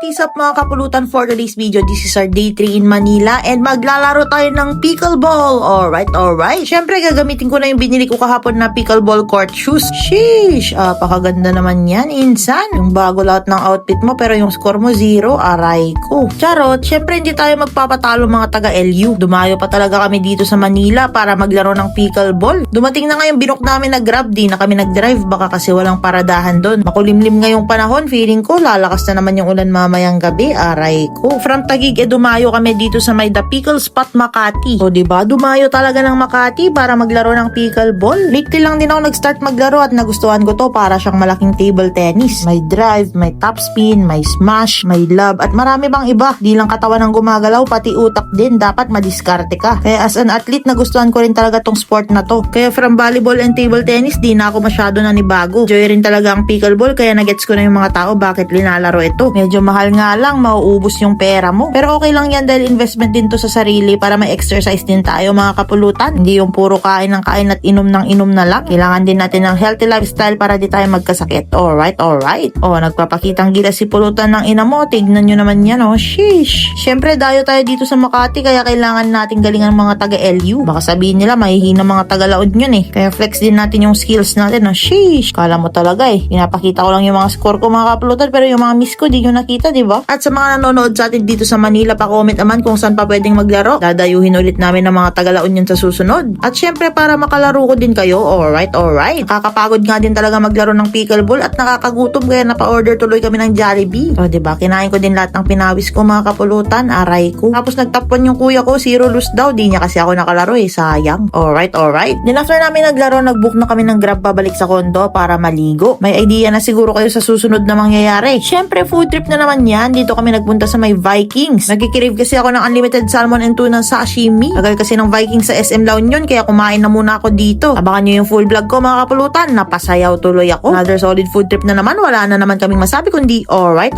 What is up mga kapulutan, for today's video? This is our day 3 in Manila and maglalaro tayo ng pickleball. Alright. Syempre gagamitin ko na yung binili ko kahapon na pickleball court shoes. Sheesh, pakaganda naman yan, insan. Yung bago lahat ng outfit mo pero yung score mo 0, aray ko. Charot, syempre hindi tayo magpapatalo mga taga LU. Dumayo pa talaga kami dito sa Manila para maglaro ng pickleball. Dumating na nga yung binok namin na Grab, di na kami nag-drive baka kasi walang paradahan doon. Makulimlim ngayong panahon, feeling ko lalakas na naman yung ulan mamayang gabi, aray ko. From Taguig dumayo kami dito sa may The Pickle Spot Makati. O diba, dumayo talaga ng Makati para maglaro ng pickleball. Lately lang din ako nag-start maglaro at nagustuhan ko to, para siyang malaking table tennis. May drive, may top spin, may smash, may lob at marami bang iba. Di lang katawan ang gumagalaw, pati utak din, dapat madiskarte ka. Kaya as an athlete, nagustuhan ko rin talaga tong sport na to. Kaya from volleyball and table tennis, di na ako masyado nanibago. Enjoy rin talaga ang pickleball, kaya nagets ko na yung mga tao bakit linalaro ito. Medyo mahal nga lang, mauubos yung pera mo. Pero okay lang yan dahil investment din to sa sarili para may exercise din tayo mga kapulutan. Hindi yung puro kain ng kain at inom ng inom na lang. Kailangan din natin ng healthy lifestyle para di tayo magkasakit. Alright. Nagpapakitang gila si pulutan ng ina mo. Tignan nyo naman yan, oh. Sheesh. Syempre, dayo tayo dito sa Makati kaya kailangan nating galingan mga taga LU. Baka sabihin nila mahihina mga taga La Union eh. Kaya flex din natin yung skills natin, oh. Sheesh. Kala mo talaga eh. Pinapakita ko lang yung mga score ko mga kapulutan pero yung mga miss ko di nyo nakita, diba? At sa mga nanonood sa atin dito sa Manila, pa-comment naman kung saan pa pwedeng maglaro. Dadayuhin ulit namin ng mga taga La Union sa susunod. At syempre para makalaro ko din kayo, alright. Nakakapagod nga din talaga maglaro ng pickleball at nakakagutom kaya napa-order tuloy kami ng Jollibee. O diba, kinain ko din lahat ng pinawis ko mga kapulutan, aray ko. Tapos nagtapon yung kuya ko, 0 lose daw, di niya kasi ako nakalaro eh, sayang. Alright. Then after namin naglaro, nagbook na kami ng Grab pabalik sa kondo para maligo. May idea na siguro kayo sa susunod na mangyayari. Syempre food trip na naman yan. Dito kami nagpunta sa may Vikings. Nagkikirave kasi ako ng unlimited salmon and tuna sashimi. Tagal kasi ng Vikings sa SM La Union kaya kumain na muna ako dito. Abangan nyo yung full vlog ko mga kapulutan. Napasayaw tuloy ako. Another solid food trip na naman. Wala na naman kaming masabi kundi alright.